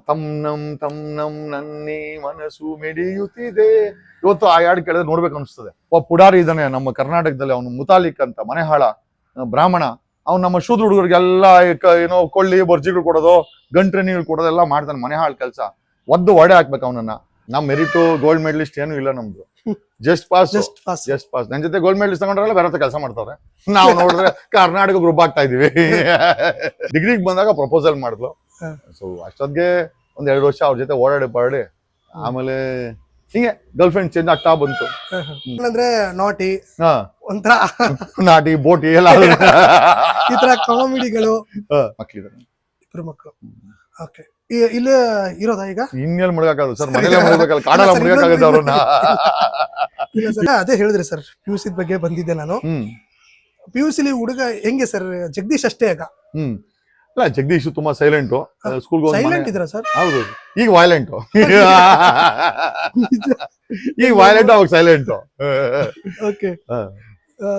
ತಮ್ ನಮ್ ನನ್ನಿ ಮನಸ್ಸು ಮಿಡಿಯುತ್ತಿದೆ. ಇವತ್ತು ಆ ಹಾಡು ಕೇಳಿದ್ರೆ ನೋಡ್ಬೇಕು ಅನಿಸ್ತದೆ. ಒಬ್ಬ ಪುಡಾರಿ ಇದ್ದಾನೆ ನಮ್ಮ ಕರ್ನಾಟಕದಲ್ಲಿ, ಅವನು ಮುತಾಲಿಕ್ ಅಂತ, ಮನೆಹಾಳ ಬ್ರಾಹ್ಮಣ. ಅವ್ನು ನಮ್ಮ ಶೂದ್ರ ಹುಡುಗರಿಗೆಲ್ಲ ಏನೋ ಕೊಳ್ಳಿ ಬರ್ಜಿಗಳು ಕೊಡೋದು, ಗಂಟ್ರೆನಿಗಳು ಕೊಡೋದೆಲ್ಲ ಮಾಡ್ತಾನೆ, ಮನೆಹಾಳ್ ಕೆಲಸ. ಒದ್ದು ಒಡೆ ಹಾಕ್ಬೇಕು ಅವನನ್ನ. ನಮ್ ಮೆರಿಟು ಗೋಲ್ಡ್ ಮೆಡಲಿಸ್ಟ್ ಏನು ಇಲ್ಲ ನಮ್ದು, ಜಸ್ಟ್ ಪಾಸ್. ನನ್ ಜೊತೆ ಗೋಲ್ಡ್ ಮೆಡಲಿಸ್ಟ್ ತಗೊಂಡ್ರಲ್ಲ ಬೇರೆ ಕೆಲಸ ಮಾಡ್ತಾವ್ರೆ. ನಾವು ನೋಡಿದ್ರೆ ಕರ್ನಾಟಕ ಗ್ರೂಪ್ ಆಗ್ತಾ ಇದೀವಿ. ಡಿಗ್ರಿಗೆ ಬಂದಾಗ ಪ್ರಪೋಸಲ್ ಮಾಡಿದ್ಲು. ಸೊ ಅಷ್ಟೊತ್ತಿಗೆ ಒಂದ್ 2 ವರ್ಷ ಅವ್ರ ಜೊತೆ ಓಡಾಡಿ ಆಮೇಲೆ ಹಿಂಗೆ ಗರ್ಲ್ ಫ್ರೆಂಡ್ ಚೇಂಜ್ ಆಗ್ತಾ ಬಂತು. ಅಂದ್ರೆ ನಾಟಿ ಒಂಥರ ನಾಟಿ ಬೋಟಿ ಎಲ್ಲ ಈ ತರ ಕಾಮಿಡಿಗಳು. ಮಕ್ಳಿದ್ದಾರೆ, 2 ಮಕ್ಕಳು. ಓಕೆ, ಇಲ್ಲೇ ಇರೋದಾ ಈಗ? ಇನ್ನೆಲ್ಲಿ ಮುಳುಗಾಕದು ಸರ್, ಮನೇಲೆ ಮುಳುಗಬೇಕಲ್ಲ, ಕಾಡೆಲ್ಲ ಮುಳುಗಾಕಾಗತ್ತೆ ಅವ್ರನ್ನ. ಇಲ್ಲ ಸರ್, ಅದೇ ಹೇಳಿದ್ರಿ ಸರ್, PUC ಬಗ್ಗೆ ಬಂದಿದ್ದೆ ನಾನು. PUC ಹುಡುಗ ಹೆಂಗೆ ಸರ್? ಜಗದೀಶ್ ಅಷ್ಟೇ ಈಗ? ಇಲ್ಲ, ಜಗದೀಶ್ ತುಂಬಾ ಸೈಲೆಂಟು. ಸ್ಕೂಲ್ಗೆ ಸೈಲೆಂಟ್ ಇದ್ರ ಸರ್? ಹೌದು, ಈಗ ವೈಲೆಂಟು. ಈಗ ವೈಲೆಂಟ್, ಅವಾಗ ಸೈಲೆಂಟು. Okay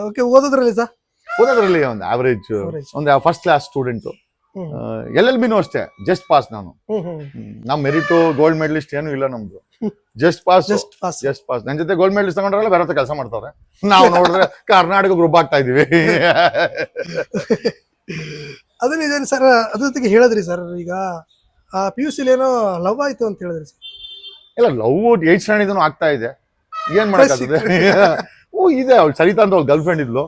okay. ಓದೋದ್ರಲ್ಲಿ ಸರ್? ಓದೋದ್ರಲ್ಲಿ ಒಂದು ಆವರೇಜ್, ಒಂದು ಫಸ್ಟ್ ಕ್ಲಾಸ್ ಸ್ಟೂಡೆಂಟು. LLB ಅಷ್ಟೇ, ಜಸ್ಟ್ ಪಾಸ್. ನಾನು ನಮ್ ಮೆರಿಟು ಗೋಲ್ಡ್ ಮೆಡಲಿಸ್ಟ್ ಏನು ಇಲ್ಲ ನಮ್ದು, ಜಸ್ಟ್ ಪಾಸ್. ನನ್ ಜೊತೆ ಗೋಲ್ಡ್ ಮೆಡಲಿಸ್ಟ್ ತಗೊಂಡ್ರಲ್ಲ ಬೇರೆ ಕೆಲಸ ಮಾಡ್ತಾವ್ರೆ. ನಾವು ನೋಡಿದ್ರೆ ಕರ್ನಾಟಕ ಗ್ರೂಪ್ ಆಗ್ತಾ ಇದೀವಿ. ಅದನ್ನ ಇದೇನು ಸರ್, ಅದ್ರ ಜೊತೆಗೆ ಹೇಳಿದ್ರಿ ಸರ್, ಈಗ PUC ಏನೋ ಲವ್ ಆಯ್ತು ಅಂತ ಹೇಳಿದ್ರಿ ಸರ್? ಇಲ್ಲ, ಲವ್ 8th ಸ್ಟ್ಯಾಂಡರ್ಡ್ ಆಗ್ತಾ ಇದೆ, ಏನ್ ಮಾಡಕ್ಕಾಗ್ತದೆ. ಓ ಇದೆ, ಅವ್ಳು ಸರಿತಾ ಅಂತ ಗರ್ಲ್ ಫ್ರೆಂಡ್ ಇದ್ಲು.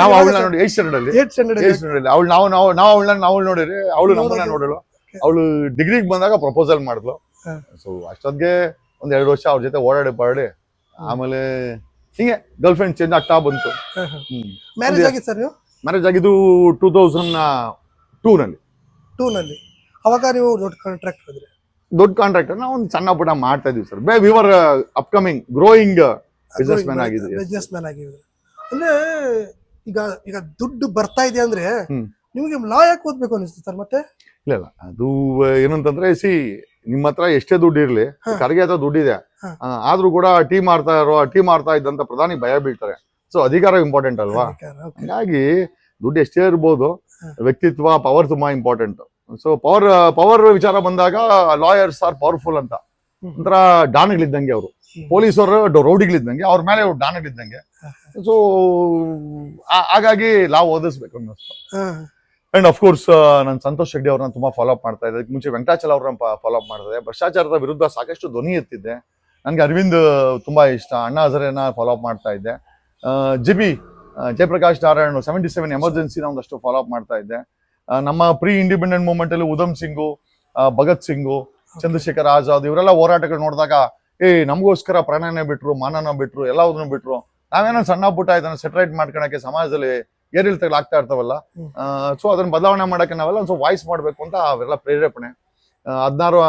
ನಾವು ಅವಳನ್ನ ನೋಡಿ 8th ಸ್ಟ್ಯಾಂಡರ್ಡ್ ಅವಳು ನಾವು ಅವಳನ್ನ ನೋಡಿರಿ, ಅವಳು ನಮ್ಮನ್ನ ನೋಡಳು. ಅವಳು ಡಿಗ್ರಿಗೆ ಬಂದಾಗ ಪ್ರಪೋಸಲ್ ಮಾಡಿದ್ಲು. ಸೊ ಅಷ್ಟೊತ್ತಿಗೆ ಒಂದ್ 2 ವರ್ಷ ಅವ್ರ ಜೊತೆ ಓಡಾಡಿ ಆಮೇಲೆ ಹಿಂಗೆ ಗರ್ಲ್ ಫ್ರೆಂಡ್ ಚೇಂಜ್ ಆಗ್ತಾ ಬಂತು. ಮ್ಯಾರೇಜ್ ಆಗಿತ್ತು ಸರ್? ನೀವು ಮ್ಯಾರೇಜ್ ಆಗಿದ್ದು 2002 ನಲ್ಲಿ. ಅವಾಗ ನೀವು ದೊಡ್ಡ ಕಾಂಟ್ರಾಕ್ಟ್ ನಾವು ಒಂದು ಸಣ್ಣ ಪುಟ್ಟ ಮಾಡ್ತಾ ಇದೀವಿ sir. We were upcoming growing business man ಆಗಿದ್ವಿ. ಅಂದ್ರೆ ಈಗ ದುಡ್ಡು ಬರ್ತಾ ಇದೆ ಅಂದ್ರೆ ನಿಮಗೆ ಲಾ ಯಾಕೆ ಓದ್ಬೇಕು ಅನಿಸ್ತು ಸರ್ ಮತ್ತೆ? ಇಲ್ಲ, ಅದು ಏನಂತಂದ್ರೆ, ನಿಮ್ಮ ಹತ್ರ ಎಷ್ಟೇ ದುಡ್ಡು ಇರ್ಲಿ, ಕರ್ಗೆ ಹತ್ರ ದುಡ್ಡಿದೆ, ಆದ್ರೂ ಕೂಡ ಟೀ ಮಾರ್ತಾ ಇದ್ದಂತ ಪ್ರಧಾನಿ ಭಯ ಬೀಳ್ತಾರೆ. ಸೊ ಅಧಿಕಾರ ಇಂಪಾರ್ಟೆಂಟ್ ಅಲ್ವಾ? ಹಾಗಾಗಿ ದುಡ್ಡು ಎಷ್ಟೇ ಇರ್ಬೋದು, ವ್ಯಕ್ತಿತ್ವ, ಪವರ್ ತುಂಬಾ ಇಂಪಾರ್ಟೆಂಟ್. ಸೊ ಪವರ್ ವಿಚಾರ ಬಂದಾಗ ಲಾಯರ್ಸ್ ಆರ್ ಪವರ್ಫುಲ್ ಅಂತ. ಒಂಥರ ಡಾನ್ಗಳಿದ್ದಂಗೆ ಅವರು, ಪೊಲೀಸರು ರೌಡಿಗಳಿದ್ದಂಗೆ, ಅವ್ರ ಮೇಲೆ ಡಾನ್ಗಳಿದ್ದಂಗೆ. ಸೊ ಹಾಗಾಗಿ ಲಾ ಓದಿಸ್ಬೇಕು ಅನ್ನಿಸ್ತು. ಅಂಡ್ ಅಫ್ ಕೋರ್ಸ್ ನಾನು ಸಂತೋಷ್ ಹೆಗ್ಡೆ ಅವ್ರನ್ನ ತುಂಬಾ ಫಾಲೋ ಅಪ್ ಮಾಡ್ತಾ ಇದ್ದೆ. ಮುಂಚೆ ವೆಂಕಟಾಚಲ ಅವ್ರನ್ನ ಫಾಲೋ ಅಪ್ ಮಾಡ್ತಿದ್ದೆ. ಭ್ರಷ್ಟಾಚಾರದ ವಿರುದ್ಧ ಸಾಕಷ್ಟು ಧ್ವನಿ ಎತ್ತಿದ್ದೆ. ನನ್ಗೆ ಅರವಿಂದ್ ತುಂಬಾ ಇಷ್ಟ, ಅಣ್ಣಾ ಹಜಾರೆನ ಫಾಲೋ ಅಪ್ ಮಾಡ್ತಾ ಇದ್ದೆ. ಜಯಪ್ರಕಾಶ್ ನಾರಾಯಣ್ 77 ಎಮರ್ಜೆನ್ಸಿನ ಒಂದಷ್ಟು ಫಾಲೋ ಅಪ್ ಮಾಡ್ತಾ ಇದ್ದೆ. ನಮ್ಮ ಪ್ರೀ ಇಂಡಿಪೆಂಡೆಂಟ್ ಮೂವ್ಮೆಂಟ್ ಅಲ್ಲಿ ಉಧಮ್ ಸಿಂಗು, ಭಗತ್ ಸಿಂಗು, ಚಂದ್ರಶೇಖರ್ ಆಜಾದ್ ಇವರೆಲ್ಲ ಹೋರಾಟಗಳು ನೋಡಿದಾಗ, ನಮಗೋಸ್ಕರ ಪ್ರಾಣನೇ ಬಿಟ್ರು, ಮಾನನ ಬಿಟ್ರು, ಎಲ್ಲದನ್ನು ಬಿಟ್ರು. ನಾವೇನೋ ಸಣ್ಣ ಪುಟ್ಟ ಇದನ್ನ ಸೆಟರೇಟ್ ಮಾಡ್ಕೊಳಕ್ಕೆ ಸಮಾಜದಲ್ಲಿ ಏರಿಳಿತಗಳು ಆಗ್ತಾ ಇರ್ತಾವಲ್ಲ, ಸೊ ಅದನ್ನ ಬದಲಾವಣೆ ಮಾಡಕ್ಕೆ ನಾವೆಲ್ಲ ಒಂದು ವಾಯ್ಸ್ ಮಾಡ್ಬೇಕು ಅಂತ ಅವೆಲ್ಲ ಪ್ರೇರೇಪಣೆ. 16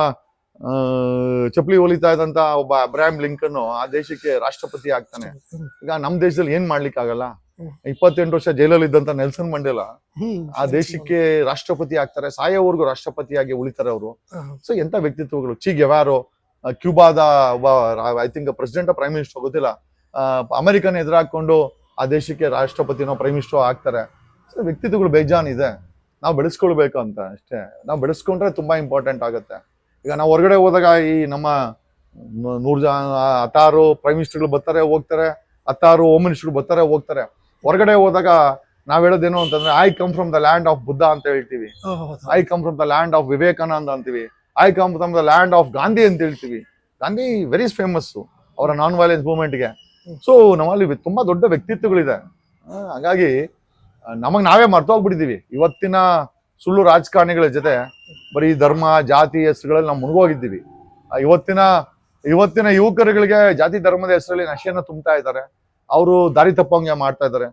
ಚಪ್ಪಲಿ ಹೊಲಿತಾ ಇದ್ದಂತ ಒಬ್ಬ ಅಬ್ರಹಾಂ ಲಿಂಕನ್ ಆ ದೇಶಕ್ಕೆ ರಾಷ್ಟ್ರಪತಿ ಆಗ್ತಾನೆ. ಈಗ ನಮ್ ದೇಶದಲ್ಲಿ ಏನ್ ಮಾಡ್ಲಿಕ್ಕೆ ಆಗಲ್ಲ. 28 ವರ್ಷ ಜೈಲಲ್ಲಿ ಇದ್ದಂತ ನೆಲ್ಸನ್ ಮಂಡೇಲಾ ಆ ದೇಶಕ್ಕೆ ರಾಷ್ಟ್ರಪತಿ ಆಗ್ತಾರೆ, ಸಾಯೋವರೆಗೂ ರಾಷ್ಟ್ರಪತಿಯಾಗಿ ಉಳಿತಾರೆ ಅವರು. ಸೊ ಎಂತ ವ್ಯಕ್ತಿತ್ವಗಳು. ಚಿ ಗೆವಾರೋ, ಕ್ಯೂಬಾದ ಒಬ್ಬ I think president prime minister ಗೊತ್ತಿಲ್ಲ, ಅಮೆರಿಕನ್ ಎದುರಾಕೊಂಡು ಆ ದೇಶಕ್ಕೆ ರಾಷ್ಟ್ರಪತಿನೋ ಪ್ರೈಮ್ ಮಿನಿಸ್ಟರ್ ಆಗ್ತಾರೆ. ಸೊ ವ್ಯಕ್ತಿತ್ವಗಳು ಬೇಜಾನ್ ಇದೆ, ನಾವು ಬೆಳೆಸ್ಕೊಳ್ಬೇಕು ಅಂತ ಅಷ್ಟೇ. ನಾವು ಬೆಳೆಸ್ಕೊಂಡ್ರೆ ತುಂಬಾ ಇಂಪಾರ್ಟೆಂಟ್ ಆಗುತ್ತೆ. ಈಗ ನಾವು ಹೊರಗಡೆ ಹೋದಾಗ ಈ ನಮ್ಮ 16 ಪ್ರೈಮ್ ಮಿನಿಸ್ಟರ್ಗಳು ಬರ್ತಾರೆ ಹೋಗ್ತಾರೆ, 16 ಹೋಮ್ ಮಿನಿಸ್ಟರ್ಗಳು ಬರ್ತಾರೆ ಹೋಗ್ತಾರೆ. ಹೊರಗಡೆ ಹೋದಾಗ ನಾವ್ ಹೇಳೋದೇನು ಅಂತಂದ್ರೆ, I come from the land of Buddha ಅಂತ ಹೇಳ್ತೀವಿ, I come from the land of Vivekananda ಅಂತೀವಿ, I come from the land of Gandhi ಅಂತ ಹೇಳ್ತೀವಿ. ಗಾಂಧಿ ವೆರಿ ಫೇಮಸ್ ಅವರ ನಾನ್ ವೈಲೆನ್ಸ್ ಮೂವ್ಮೆಂಟ್ಗೆ. ಸೊ ನಮ್ಮಲ್ಲಿ ತುಂಬಾ ದೊಡ್ಡ ವ್ಯಕ್ತಿತ್ವಗಳಿದೆ. ಹಾಗಾಗಿ ನಮಗ್ ನಾವೇ ಮರ್ತೋಗ್ಬಿಟ್ಟಿದೀವಿ. ಇವತ್ತಿನ ಸುಳ್ಳು ರಾಜಕಾರಣಿಗಳ ಜೊತೆ ಬರೀ ಧರ್ಮ ಜಾತಿ ಹೆಸರುಗಳಲ್ಲಿ ನಾವು ಮುಳುಗೋಗಿದ್ದೀವಿ. ಇವತ್ತಿನ ಯುವಕರುಗಳಿಗೆ ಜಾತಿ ಧರ್ಮದ ಹೆಸರಲ್ಲಿ ನಶೆಯನ್ನ ತುಂಬ್ತಾ ಇದ್ದಾರೆ. ಅವರು ದಾರಿ ತಪ್ಪಂಗೆ ಮಾಡ್ತಾ ಇದ್ದಾರೆ.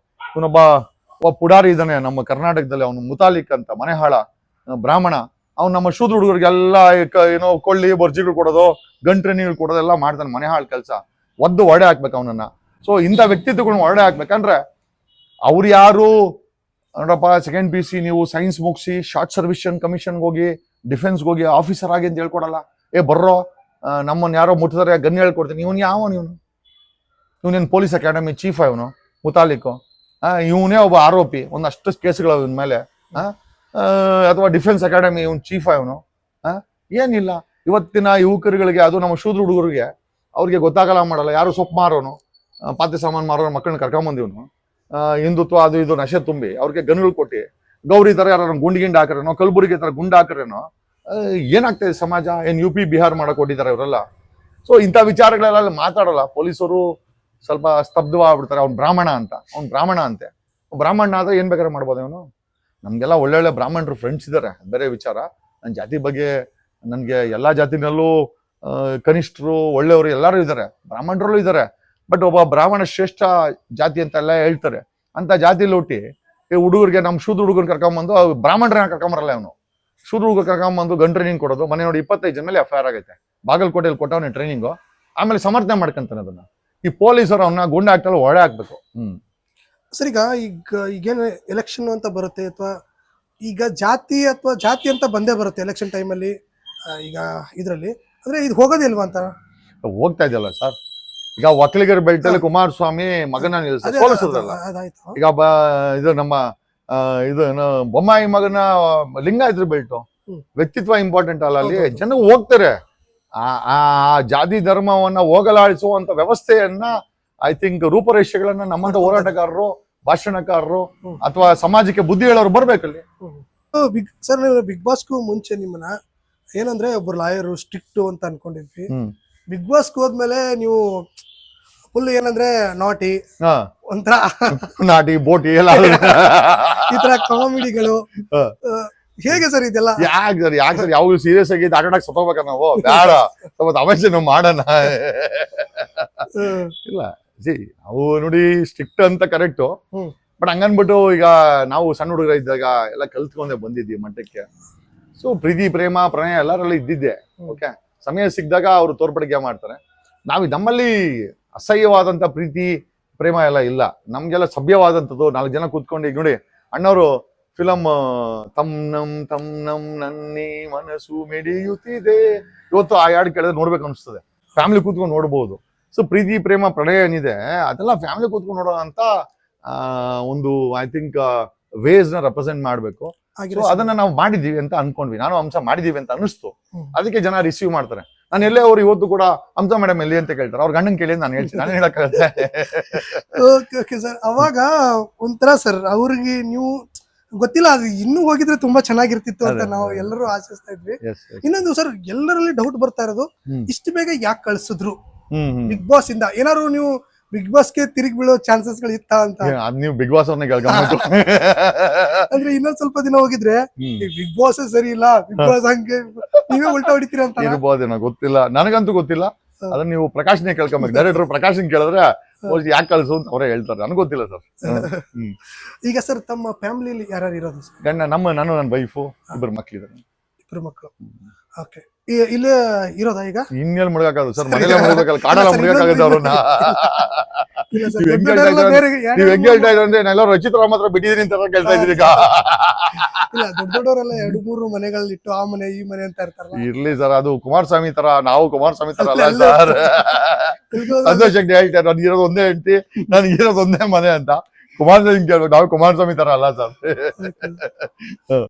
ಒಬ್ಬ ಪುಡಾರಿ ಇದ್ದಾನೆ ನಮ್ಮ ಕರ್ನಾಟಕದಲ್ಲಿ, ಅವನು ಮುತಾಲಿಕ್ ಅಂತ, ಮನೆಹಾಳ ಬ್ರಾಹ್ಮಣ. ಅವ್ನು ನಮ್ಮ ಶೂದ್ರ ಹುಡುಗರಿಗೆಲ್ಲ ಏನೋ ಕೊಳ್ಳಿ ಬರ್ಜಿಗಳು ಕೊಡೋದು, ಗಂಟ್ರೆನಿಗಳು ಕೊಡೋದೆಲ್ಲ ಮಾಡ್ತಾನೆ, ಮನೆಹಾಳ್ ಕೆಲಸ. ಒದ್ದು ಒಡೆ ಹಾಕ್ಬೇಕು ಅವನನ್ನ. ಸೊ ಇಂಥ ವ್ಯಕ್ತಿತ್ವಗಳನ್ನ ಹೊರಡೆ ಹಾಕ್ಬೇಕಂದ್ರೆ ಅವ್ರು ಯಾರು ನೋಡಪ್ಪ, 2nd PUC ನೀವು ಸೈನ್ಸ್ ಮುಗಿಸಿ ಶಾರ್ಟ್ ಸರ್ವಿಸ್ ಕಮಿಷನ್ಗೆ ಹೋಗಿ ಡಿಫೆನ್ಸ್ಗೆ ಹೋಗಿ ಆಫೀಸರ್ ಆಗಿ ಅಂತ ಹೇಳ್ಕೊಡಲ್ಲ. ಬರ್ರೋ ನಮ್ಮನ್ನ ಯಾರೋ ಮುಟ್ಟಿದ್ರೆ ಗನ್ ಹೇಳ್ಕೊಡ್ತೀನಿ. ಇವನೇನು ಪೊಲೀಸ್ ಅಕಾಡೆಮಿ ಚೀಫ್ ಇವನು ಮುತಾಲಿಕ್? ಇವನೇ ಒಬ್ಬ ಆರೋಪಿ, ಒಂದಷ್ಟು ಕೇಸ್ಗಳು ಇವನ ಮೇಲೆ. ಅಥವಾ ಡಿಫೆನ್ಸ್ ಅಕಾಡೆಮಿ ಇವನ್ ಚೀಫ್ ಇವನು? ಏನಿಲ್ಲ. ಇವತ್ತಿನ ಯುವಕರುಗಳಿಗೆ, ಅದು ನಮ್ಮ ಶೂದ್ರ ಹುಡುಗರಿಗೆ, ಅವ್ರಿಗೆ ಗೊತ್ತಾಗಲ್ಲ, ಮಾಡಲ್ಲ. ಯಾರು ಸೊಪ್ಪು ಮಾರೋನು, ಪಾತ್ರೆ ಸಾಮಾನು ಮಾರೋನು ಮಕ್ಕಳನ್ನ ಕರ್ಕೊಂಬಂದಿವ್ನು, ಹಿಂದುತ್ವ ಅದು ಇದು ನಶೆ ತುಂಬಿ ಅವ್ರಿಗೆ ಗನ್ಗಳು ಕೊಟ್ಟು ಗೌರಿ ತರ ಯಾರು ಗುಂಡ್ ಹಾಕರೇನೋ, ಕಲಬುರಗಿ ತರ ಗುಂಡು ಹಾಕರೇನೋ, ಏನಾಗ್ತದೆ ಸಮಾಜ? ಏನ್ UP ಬಿಹಾರ್ ಮಾಡಕ್ ಕೊಟ್ಟಿದ್ದಾರೆ ಇವರೆಲ್ಲ. ಸೊ ಇಂಥ ವಿಚಾರಗಳೆಲ್ಲ ಮಾತಾಡಲ್ಲ. ಪೊಲೀಸರು ಸ್ವಲ್ಪ ಸ್ತಬ್ಧವಾಗ್ಬಿಡ್ತಾರೆ. ಅವ್ನು ಬ್ರಾಹ್ಮಣ ಅಂತೆ. ಬ್ರಾಹ್ಮಣ ಆದ್ರೆ ಏನ್ ಬೇಕಾದ್ರೆ ಮಾಡ್ಬೋದು ಇವನು. ನಮ್ಗೆಲ್ಲ ಒಳ್ಳೊಳ್ಳೆ ಬ್ರಾಹ್ಮಣರು ಫ್ರೆಂಡ್ಸ್ ಇದ್ದಾರೆ, ಬೇರೆ ವಿಚಾರ. ನನ್ನ ಜಾತಿ ಬಗ್ಗೆ ನನ್ಗೆ ಎಲ್ಲಾ ಜಾತಿನಲ್ಲೂ ಕನಿಷ್ಠರು ಒಳ್ಳೆಯವರು ಎಲ್ಲರೂ ಇದ್ದಾರೆ, ಬ್ರಾಹ್ಮಣರಲ್ಲೂ ಇದ್ದಾರೆ. ಬಟ್ ಒಬ್ಬ ಬ್ರಾಹ್ಮಣ ಶ್ರೇಷ್ಠ ಜಾತಿ ಅಂತ ಎಲ್ಲ ಹೇಳ್ತಾರೆ. ಅಂತ ಜಾತಿಲಿ ಹುಟ್ಟಿ ಈ ಹುಡುಗರಿಗೆ, ನಮ್ಮ ಶೂದ್ರ ಹುಡುಗರು ಕರ್ಕೊಂಬಂದು, ಬ್ರಾಹ್ಮಣರನ್ನ ಕರ್ಕೊಂಬರಲ್ಲ ಅವನು, ಶೂದ್ರ ಹುಡುಗರು ಕರ್ಕೊಂಬಂದು ಗನ್ ಟ್ರೈನಿಂಗ್ ಕೊಡೋದು. ಮನೆ ನೋಡಿ 25 ಜನ ಮೇಲೆ FIR ಆಗೈತೆ. ಬಾಗಲಕೋಟೆಯಲ್ಲಿ ಕೊಟ್ಟವನೇ ಟ್ರೈನಿಂಗು, ಆಮೇಲೆ ಸಮರ್ಥನೆ ಮಾಡ್ಕೊಂತಾನೆ ಅದನ್ನ. ಈ ಪೊಲೀಸರು ಅವನ್ನ ಗುಂಡ ಹಾಕ್ತಲ್ಲ, ಒಳ್ಳೆ ಹಾಕ್ಬೇಕು. ಸರ್, ಈಗೇನು ಎಲೆಕ್ಷನ್ ಅಂತ ಬರುತ್ತೆ, ಅಥವಾ ಈಗ ಜಾತಿ ಅಂತ ಬಂದೇ ಬರುತ್ತೆ ಎಲೆಕ್ಷನ್ ಟೈಮಲ್ಲಿ, ಈಗ ಇದರಲ್ಲಿ ಅಂದ್ರೆ ಇದು ಹೋಗೋದಿಲ್ವಾ ಅಂತ ಹೋಗ್ತಾ ಇದೆಯಲ್ಲ ಸರ್. ಈಗ ಒಕ್ಕಲಿಗರ ಬೆಲ್ಟ್ ಅಲ್ಲಿ ಕುಮಾರಸ್ವಾಮಿ ಮಗನ ಸೋಲಿಸಿದ್ರಲ್ಲ. ಈಗ ಇದು ನಮ್ಮ ಬೊಮ್ಮಾಯಿ ಮಗನ ಲಿಂಗಾಯತ್ರ ಬೆಲ್ಟು. ವ್ಯಕ್ತಿತ್ವ ಇಂಪಾರ್ಟೆಂಟ್ ಅಲ್ಲ ಅಲ್ಲಿ. ಜನ ಹೋಗ್ತಾರೆ. ಆ ಜಾತಿ ಧರ್ಮವನ್ನ ಹೋಗಲಾಡಿಸುವಂತ ವ್ಯವಸ್ಥೆಯನ್ನ, ಐ ಥಿಂಕ್ ರೂಪರೇಷೆಗಳನ್ನ ನಮ್ಮಂತ ಹೋರಾಟಗಾರರು, ಭಾಷಣಕಾರರು ಅಥವಾ ಸಮಾಜಕ್ಕೆ ಬುದ್ಧಿ ಹೇಳೋರು ಬರ್ಬೇಕಲ್ಲಿ. ಸರ್, ನೀವು ಬಿಗ್ ಬಾಸ್ಗೂ ಮುಂಚೆ ನಿಮ್ಮನ್ನ ಏನಂದ್ರೆ ಒಬ್ರು ಲಾಯರು, ಸ್ಟ್ರಿಕ್ಟ್ ಅಂತ ಅನ್ಕೊಂಡಿದ್ವಿ. ಬಿಗ್ ಬಾಸ್ಗೆ ಹೋದ್ಮೇಲೆ ನೀವು ಫುಲ್ ಏನಂದ್ರೆ ನಾಟಿ, ಒಂಥರ ನಾಟಿ ಬೋಟಿ ಎಲ್ಲ ಈ ತರ ಕಾಮಿಡಿಗಳು. ಹೇಗೆ ಸರ್ ಇದೆಲ್ಲ? ಯಾಕೆ ಸರ್ ಯಾವ ಸೀರಿಯಸ್ ಆಗಿ ಆಟ ಆಡಕ್ ಸತ್ತೋಗ್ಬೇಕ ನಾವು? ಬೇಡ, ಸ್ವಲ್ಪ ತಮಾಷೆ ನಾವು ಮಾಡೋಣ. ಇಲ್ಲ ನಾವು ನೋಡಿ ಸ್ಟ್ರಿಕ್ಟ್ ಅಂತ ಕರೆಕ್ಟು, ಬಟ್ ಹಂಗನ್ಬಿಟ್ಟು ಈಗ ನಾವು ಸಣ್ಣ ಹುಡುಗರ ಇದ್ದಾಗ ಎಲ್ಲ ಕಲ್ತ್ಕೊಂಡೆ ಬಂದಿದ್ವಿ ಮಟ್ಟಕ್ಕೆ. ಸೊ ಪ್ರೀತಿ, ಪ್ರೇಮ, ಪ್ರಣಯ ಎಲ್ಲರಲ್ಲೂ ಇದ್ದಿದ್ದೆ. ಓಕೆ, ಸಮಯ ಸಿಕ್ಕಿದಾಗ ಅವರು ತೋರ್ಪಡಿಕೆ ಮಾಡ್ತಾರೆ. ನಮ್ಮಲ್ಲಿ ಅಸಹ್ಯವಾದಂತ ಪ್ರೀತಿ ಪ್ರೇಮ ಎಲ್ಲ ಇಲ್ಲ. ನಮ್ಗೆಲ್ಲ ಸಭ್ಯವಾದಂಥದ್ದು. 4 ಜನ ಕೂತ್ಕೊಂಡು, ಈಗ ನೋಡಿ ಅಣ್ಣವರು ಫಿಲಮ್ ತಮ್ ನಮ್ ನನ್ನಿ ಮನಸ್ಸು ಮಿಡಿಯುತ್ತಿದೆ, ಇವತ್ತು ಆ ಹಾಡು ಕೇಳಿದ್ರೆ ನೋಡ್ಬೇಕು ಅನಿಸ್ತದೆ. ಫ್ಯಾಮಿಲಿ ಕೂತ್ಕೊಂಡು ನೋಡ್ಬೋದು. ಸೊ ಪ್ರೀತಿ, ಪ್ರೇಮ, ಪ್ರಣಯ ಏನಿದೆ ಅದೆಲ್ಲ ಫ್ಯಾಮಿಲಿ ಕೂತ್ಕೊಂಡು ನೋಡೋ ಅಂತ ಒಂದು ಐ ಥಿಂಕ್ ವೇಸ್ ನ ರೆಪ್ರೆಸೆಂಟ್ ಮಾಡ್ಬೇಕು. ಅದನ್ನ ನಾವು ಮಾಡಿದೀವಿ ಅಂತ ಅನ್ಕೊಂಡ್ವಿ. ನಾನು ಅಂಶ ಮಾಡಿದೀವಿ ಅಂತ ಅನಿಸ್ತು. ಅದಕ್ಕೆ ಜನ ರಿಸೀವ್ ಮಾಡ್ತಾರೆ. ನಾನು ಎಲ್ಲೇ ಅವ್ರು ಇವತ್ತು ಕೂಡ ಹಂಸ ಮೇಡಮ್ ಎಲ್ಲಿ ಅಂತ ಕೇಳ್ತಾರೆ. ಅವ್ರ ಗಂಡನ್ ಕೇಳಿ ನಾನು ಹೇಳ್ತೀನಿ, ನಾನು ಹೇಳಕ್ಕಾಗತ್ತೆ. ಓಕೆ ಸರ್, ಅವಾಗ ಒಂಥರ ಸರ್ ಅವ್ರಿಗೆ ನೀವು ಗೊತ್ತಿಲ್ಲ, ಅದು ಇನ್ನೂ ಹೋಗಿದ್ರೆ ತುಂಬಾ ಚೆನ್ನಾಗಿರ್ತಿತ್ತು ಅಂತ ನಾವು ಎಲ್ಲರೂ ಆಶಿಸ್ತಾ ಇದ್ವಿ. ಇನ್ನೊಂದು ಸರ್, ಎಲ್ಲರಲ್ಲಿ ಡೌಟ್ ಬರ್ತಾ ಇರೋದು, ಇಷ್ಟು ಬೇಗ ಯಾಕೆ ಕಳ್ಸಿದ್ರು ಬಿಗ್ ಬಾಸ್ ಇಂದ? ಏನಾದ್ರು ನೀವು ಬಿಗ್ ಬಾಸ್ಗೆ ತಿರುಗಿ ಬೀಳೋ ಚಾನ್ಸಸ್ ಗಳು ಇತ್ತ ಅಂತ? ನೀವು ಬಿಗ್ ಬಾಸ್ ಅವ್ರನ್ನ ಕೇಳ್ಕೊಂಡ್ಬಿಟ್ಟು ಅಂದ್ರೆ ಇನ್ನೊಂದ್ ಸ್ವಲ್ಪ ದಿನ ಹೋಗಿದ್ರೆ ಬಿಗ್ ಬಾಸ್ ಸರಿ ಇಲ್ಲ, ಬಿಗ್ ಬಾಸ್ ಹಂಗೆ ನೀವೇ ಉಲ್ಟಾ ಹೊಡಿತೀರ ಅಂತ ಇರ್ಬೋದೇನೋ, ಗೊತ್ತಿಲ್ಲ, ನನಗಂತೂ ಗೊತ್ತಿಲ್ಲ. ಅದನ್ನ ನೀವು ಪ್ರಕಾಶ್ನೇ ಕೇಳ್ಕೊಬೇಕು. ಡೈರೆಕ್ಟರ್ ಪ್ರಕಾಶನ್ ಕೇಳಿದ್ರೆ ಯಾಕೆ ಕಳ್ಸು ಅಂತ ಅವರೇ ಹೇಳ್ತಾರೆ. ನನಗೆ ಗೊತ್ತಿಲ್ಲ ಸರ್. ಈಗ ಸರ್, ತಮ್ಮ ಫ್ಯಾಮಿಲಿಯಲ್ಲಿ ಯಾರು ಇರೋದು? ಗಂಡ, ನಾನು ನನ್ನ ವೈಫು, 2 ಮಕ್ಳಿದ್ದಾರೆ. 2 ಮಕ್ಕಳು. ಓಕೆ, ಇಲ್ಲೇ ಇರೋದಾ ಈಗ? ಇನ್ನೆಲ್ಲಿ ಮುಳುಗಾಕದು ಸರ್, ಮನೇಲೆ ಮುಳುಗಬೇಕಲ್ಲ, ಕಾಡಲ್ಲ ಮುಳುಗಾಕಾಗತ್ತೆ ಅವ್ರನ್ನ. ನೀವ್ ಹೆಂಗ್ ಹೇಳ್ತಾ ಇದ್ರೆ ಅಂದ್ರೆ ನಾನೆಲ್ಲರೂ ರಚಿತರ ಮಾತ್ರ ಬಿಟ್ಟಿದೀನಿ ಅಂತ ಕೇಳ್ತಾ ಇದೀನಿ ಈಗ. ಇಲ್ಲ, ದೊಡ್ಡವರೆಲ್ಲ 2-3 ಮನೆಗಳಿಟ್ಟು ಆ ಮನೆ ಈ ಮನೆ ಅಂತ ಇರ್ತಾರಲ್ಲ. ಇರ್ಲಿ ಸರ್, ಅದು ಕುಮಾರಸ್ವಾಮಿ ತರ, ನಾವು ಕುಮಾರಸ್ವಾಮಿ ತರ ಅಲ್ಲ ಸರ್. ಸಂತೋಷ್ ಹೆಗ್ಡೆ ಹೇಳ್ತಾರೆ, ನನ್ಗೆ ಇರೋದು ಒಂದೇ ಹೆಂಡತಿ, ನನ್ಗೆ ಇರೋದು ಒಂದೇ ಮನೆ ಅಂತ. ಕುಮಾರಸ್ವಾಮಿ ಕೇಳ್ಬೇಕು, ನಾವು ಕುಮಾರಸ್ವಾಮಿ ತರ ಅಲ್ಲ ಸರ್.